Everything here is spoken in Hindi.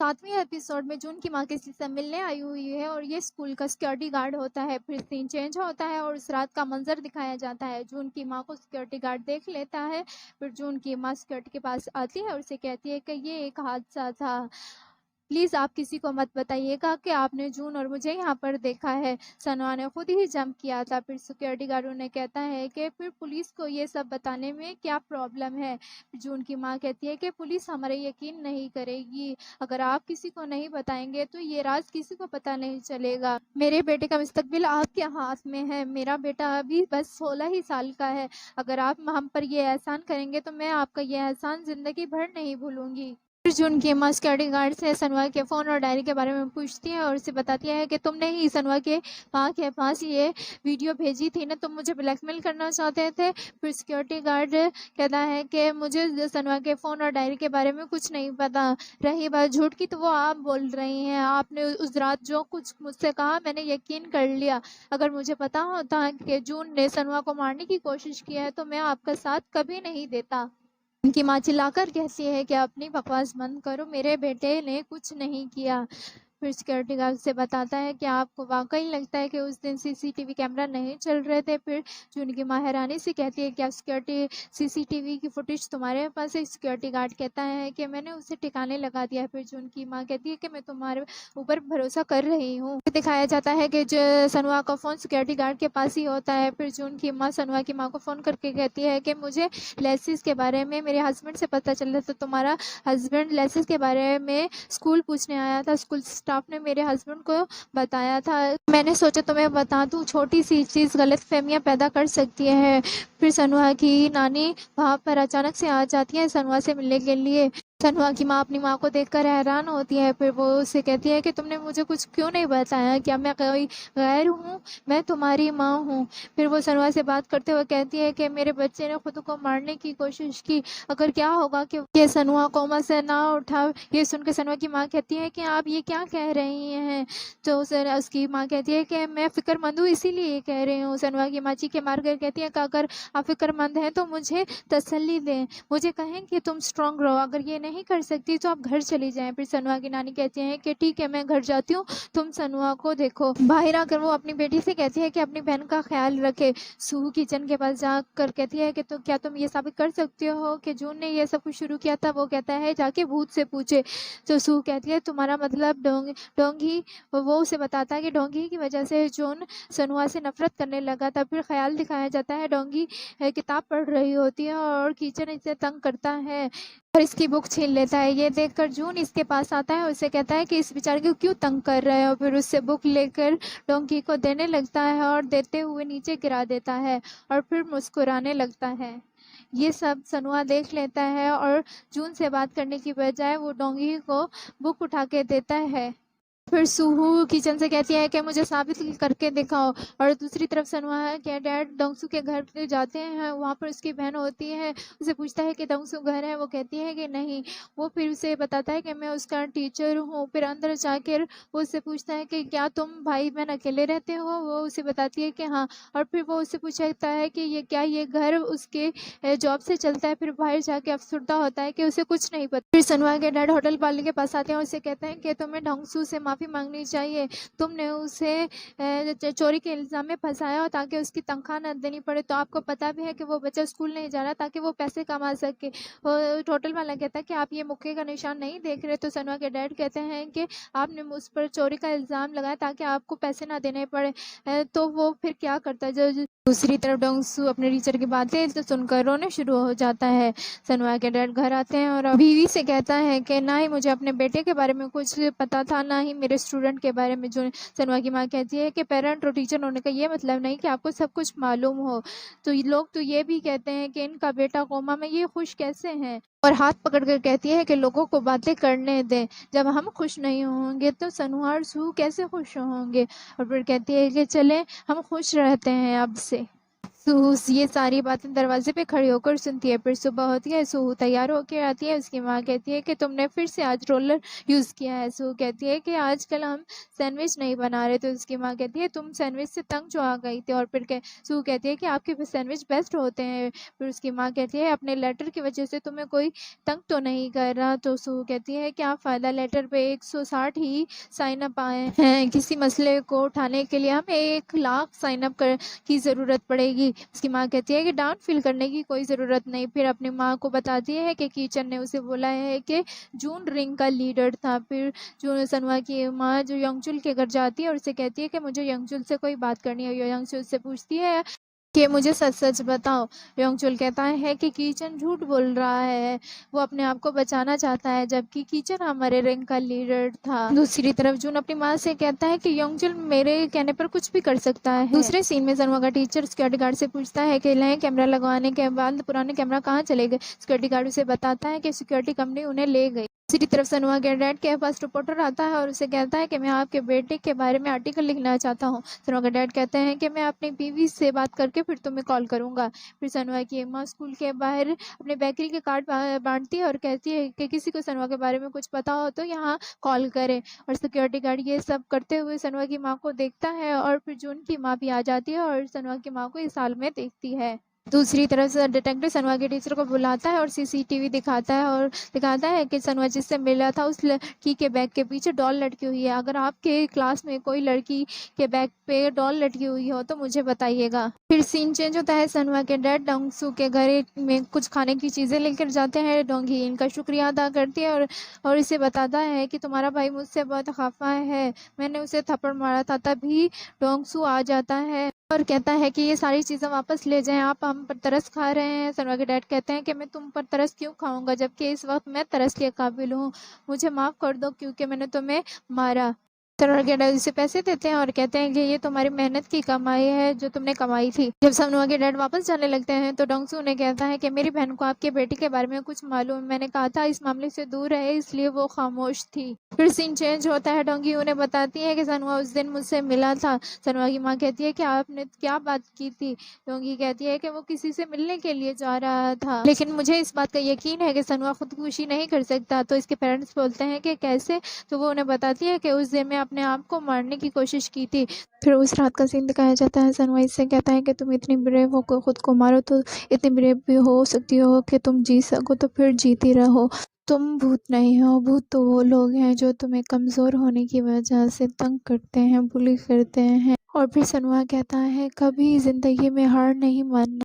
7वें एपिसोड में जून की माँ किसी से मिलने आई हुई है और ये स्कूल का सिक्योरिटी गार्ड होता है। फिर सीन चेंज होता है और उस रात का मंजर दिखाया जाता है। जून की माँ को सिक्योरिटी गार्ड देख लेता है। फिर जून की माँ सिक्योरिटी के पास आती है और उसे कहती है कि ये एक हादसा था, प्लीज़ आप किसी को मत बताइएगा कि आपने जून और मुझे यहाँ पर देखा है। सनवा ने खुद ही जंप किया था। फिर सिक्योरिटी गार्ड उन्हें कहता है कि फिर पुलिस को ये सब बताने में क्या प्रॉब्लम है। जून की माँ कहती है कि पुलिस हमारे यकीन नहीं करेगी, अगर आप किसी को नहीं बताएंगे तो ये राज किसी को पता नहीं चलेगा। मेरे बेटे का मुस्तकबिल आपके हाथ में है। मेरा बेटा अभी बस 16 ही साल का है। अगर आप हम पर ये एहसान करेंगे तो मैं आपका ये एहसान ज़िंदगी भर नहीं भूलूंगी। फिर जून की माँ सिक्योरिटी गार्ड से सनवा के फ़ोन और डायरी के बारे में पूछती है और उसे बताती है कि तुमने ही सनवा के माँ के पास ये वीडियो भेजी थी ना, तुम मुझे ब्लैकमेल करना चाहते थे। फिर सिक्योरिटी गार्ड कहता है कि मुझे सनवा के फ़ोन और डायरी के बारे में कुछ नहीं पता। रही बात झूठ की तो वो आप बोल रही हैं। आपने उस रात जो कुछ मुझसे कहा मैंने यकीन कर लिया। अगर मुझे पता होता कि जून ने सनवा को मारने की कोशिश की है तो मैं आपका साथ कभी नहीं देता। उनकी माँ चिल्लाकर कहती है कि अपनी बकवास बंद करो, मेरे बेटे ने कुछ नहीं किया। फिर सिक्योरिटी गार्ड से बताता है कि आपको वाकई लगता है कि उस दिन सीसीटीवी कैमरा नहीं चल रहे थे। फिर जून की माँ हैरानी से कहती है कि सिक्योरिटी सीसीटीवी की फुटेज तुम्हारे पास है। सिक्योरिटी गार्ड कहता है कि मैंने उसे ठिकाने लगा दिया है। फिर जून की माँ कहती है कि मैं तुम्हारे ऊपर भरोसा कर रही हूँ। दिखाया जाता है कि जो सनवा का फ़ोन सिक्योरिटी गार्ड के पास ही होता है। फिर जून की माँ सनवा की माँ को फ़ोन करके कहती है कि मुझे लेसिस के बारे में मेरे हस्बैंड से पता चल रहा था। तुम्हारा हस्बैंड लेसिस के बारे में स्कूल पूछने आया था। स्कूल स्टाफ ने मेरे हस्बैंड को बताया था। मैंने सोचा तुम्हें बता दूं, छोटी सी चीज़ गलतफहमियां पैदा कर सकती है। फिर सनवा की नानी वहाँ पर अचानक से आ जाती है सनवा से मिलने के लिए। सनवा की माँ अपनी माँ को देखकर हैरान होती है। फिर वो उससे कहती है कि तुमने मुझे कुछ क्यों नहीं बताया, क्या मैं कोई गैर हूँ? मैं तुम्हारी माँ हूँ। फिर वो सनवा से बात करते हुए कहती है कि मेरे बच्चे ने खुद को मारने की कोशिश की, अगर क्या होगा कि ये सनवा कोमा से ना उठा। ये सुनकर सनवा की माँ कहती है कि आप ये क्या कह रही हैं? तो उसकी माँ कहती है कि मैं फ़िक्रमंद हूँ इसीलिए कह रही हूँ। सनवा की माँ चीखे मार कर कहती है कि अगर आप फ़िक्रमंद हैं तो मुझे तसल्ली दें, मुझे कहें कि तुम स्ट्रांग रहो, अगर ये नहीं कर सकती तो आप घर चली जाएं। फिर सनवा की नानी कहती है कि ठीक है मैं घर जाती हूँ, तुम सनवा को देखो। बाहर आकर वो अपनी बेटी से कहती है कि अपनी बहन का ख्याल रखे। सूहू किचन के पास जाकर कहती है कि तो क्या तुम ये साबित कर सकते हो कि जून ने ये सब कुछ शुरू किया था? वो कहता है जाके भूत से पूछे। तो सूहू कहती है तुम्हारा मतलब डोंगी। वो उसे बताता है कि डोंगी की वजह से जून सनवा से नफरत करने लगा था। फिर ख्याल दिखाया जाता है डोंगी किताब पढ़ रही होती है और किचन इसे तंग करता है और इसकी बुक छीन लेता है। ये देखकर जून इसके पास आता है और उसे कहता है कि इस बेचारे को क्यों तंग कर रहे हो। फिर उससे बुक लेकर डोंगी को देने लगता है और देते हुए नीचे गिरा देता है और फिर मुस्कुराने लगता है। ये सब सनवा देख लेता है और जून से बात करने की बजाय वो डोंगी को बुक उठा के देता है। फिर सूहू किचन से कहती है कि मुझे साबित करके दिखाओ। और दूसरी तरफ सनवा के डैड डोंगसू के घर पे जाते हैं। वहाँ पर उसकी बहन होती है, उसे पूछता है कि डोंगसू घर है? वो कहती है कि नहीं। वो फिर उसे बताता है कि मैं उसका टीचर हूँ। फिर अंदर जाकर वो उससे पूछता है कि क्या तुम भाई बहन अकेले रहते हो? वो उसे बताती है कि हाँ। और फिर वो उससे पूछता है कि ये घर उसके जॉब से चलता है? फिर बाहर जाके अफसरदा होता है कि उसे कुछ नहीं पता। फिर सनवा के डैड होटल वाले के पास आते हैं और उसे कहते हैं कि तुम्हें डोंगसू से माफ़ी मांगनी चाहिए। तुमने उसे चोरी के इल्ज़ाम में फंसाया ताकि उसकी तनख्वाह न देनी पड़े। तो आपको पता भी है कि वो बच्चा स्कूल नहीं जा रहा ताकि वो पैसे कमा सके। होटल वाला कहता है कि आप ये मुक्के का निशान नहीं देख रहे? तो सनवा के डैड कहते हैं कि आपने मुझ पर चोरी का इल्ज़ाम लगाया ताकि आपको पैसे ना देने पड़े। तो वो फिर क्या करता है? जो दूसरी तरफ डोंगसू अपने टीचर की बातें तो सुनकर रोने शुरू हो जाता है। सनवा के डैड घर आते हैं और बीवी से कहता है कि ना ही मुझे अपने बेटे के बारे में कुछ पता था, ना ही मेरे स्टूडेंट के बारे में। जो सनवा की माँ कहती है कि पेरेंट और टीचर होने का ये मतलब नहीं कि आपको सब कुछ मालूम हो। तो लोग तो ये भी कहते हैं कि इनका बेटा कोमा में, ये खुश कैसे हैं? और हाथ पकड़कर कहती है कि लोगों को बातें करने दें, जब हम खुश नहीं होंगे तो सनवा और सूहू कैसे खुश होंगे? और फिर कहती है कि चलें हम खुश रहते हैं अब से। सूहू ये सारी बातें दरवाजे पे खड़ी होकर सुनती है। फिर सुबह होती है, सूहू तैयार होकर आती है। उसकी माँ कहती है कि तुमने फिर से आज रोलर यूज़ किया है। सूहू कहती है कि आजकल हम सैंडविच नहीं बना रहे। तो उसकी माँ कहती है तुम सैंडविच से तंग जो आ गई थी। और फिर सूहू कहती है कि आपके सैंडविच बेस्ट होते हैं। फिर उसकी माँ कहती है अपने लेटर की वजह से तुम्हें कोई तंग तो नहीं कर रहा। तो सूहू कहती है क्या फ़ायदा, लेटर पे 160 ही साइन अप आए हैं। किसी मसले को उठाने के लिए हमें 1 लाख साइन अप की ज़रूरत पड़ेगी। उसकी माँ कहती है कि डाउन फील करने की कोई ज़रूरत नहीं। फिर अपनी माँ को बताती है कि किचन ने उसे बोला है कि जून रिंग का लीडर था। फिर जो सनवा की माँ जो यंगचुल के घर जाती है और उसे कहती है कि मुझे यंगचुल से कोई बात करनी है। यंगचुल से पूछती है कि मुझे सच-सच बताओ। योंगचुल कहता है कि कीचन झूठ बोल रहा है, वो अपने आप को बचाना चाहता है, जबकि कीचन हमारे रैंक का लीडर था। दूसरी तरफ जून अपनी माँ से कहता है कि योंगचुल मेरे कहने पर कुछ भी कर सकता है। दूसरे सीन में सनवा का टीचर सिक्योरिटी गार्ड से पूछता है कि नए कैमरा लगवाने के बाद पुराने कैमरा कहाँ चले गए। सिक्योरिटी गार्ड उसे बताता है कि सिक्योरिटी कंपनी उन्हें ले गई। दूसरी तरफ सनवा के डैड के पास रिपोर्टर आता है और उसे कहता है कि मैं आपके बेटे के बारे में आर्टिकल लिखना चाहता हूँ। सनवा का डैड कहते हैं कि मैं अपनी बीवी से बात करके फिर तुम्हें कॉल करूँगा। फिर सनवा की अम्मा स्कूल के बाहर अपने बेकरी के कार्ड बांटती है और कहती है कि किसी को सनवा के बारे में कुछ पता हो तो यहाँ कॉल करे। और सिक्योरिटी गार्ड ये सब करते हुए सनवा की माँ को देखता है और फिर जून की माँ भी आ जाती है और सनवा की माँ को इस हाल में देखती है। दूसरी तरफ से डिटेक्टिव सनवा के टीचर को बुलाता है और सीसीटीवी दिखाता है और दिखाता है कि सनवा जिससे मिला था उस लड़की के बैग के पीछे डॉल लटकी हुई है। अगर आपके क्लास में कोई लड़की के बैग पे डॉल लटकी हुई हो तो मुझे बताइएगा। फिर सीन चेंज होता है। सनवा के डैड डोंगसू के घर में कुछ खाने की चीज़ें लेकर जाते हैं। डोंगी इनका शुक्रिया अदा करती है और इसे बताता है कि तुम्हारा भाई मुझसे बहुत खफा है, मैंने उसे थप्पड़ मारा था। तभी डोंगसू आ जाता है और कहता है कि ये सारी चीज़ें वापस ले जाएं, आप हम पर तरस खा रहे हैं। सनवा के डैड कहते हैं कि मैं तुम पर तरस क्यों खाऊंगा, जबकि इस वक्त मैं तरस के काबिल हूँ, मुझे माफ़ कर दो क्योंकि मैंने तुम्हें मारा। सनवा के डैड उसे पैसे देते हैं और कहते हैं कि ये तुम्हारी मेहनत की कमाई है जो तुमने कमाई थी। जब सनवा के डैड वापस जाने लगते हैं तो डोंगसू उन्हें कहता है कि मेरी बहन को आपके बेटे के बारे में कुछ मालूम, मैंने कहा था इस मामले से दूर रहे इसलिए वो खामोश थी। फिर सीन चेंज होता है। डोंगी उन्हें बताती है कि सनवा उस दिन मुझसे मिला था। सनवा की माँ कहती है कि आपने क्या बात की थी। डोंगी कहती है कि वो किसी से मिलने के लिए जा रहा था, लेकिन मुझे इस बात का यकीन है कि सनवा खुदकुशी नहीं कर सकता। तो इसके पेरेंट्स बोलते हैं कि कैसे। तो वो उन्हें बताती है कि उस दिन मैं अपने आप को मारने की कोशिश की थी। फिर उस रात का सीन दिखाया जाता है। सनवा इससे कहता है कि तुम इतनी ब्रेव हो खुद को मारो तो इतनी ब्रेव भी हो सकती हो कि तुम जी सको, तो फिर जीती रहो। तुम भूत नहीं हो, भूत तो वो लोग हैं जो तुम्हें कमज़ोर होने की वजह से तंग करते हैं, बुली करते हैं। और फिर सनवा कहता है कभी ज़िंदगी में हार नहीं मानना।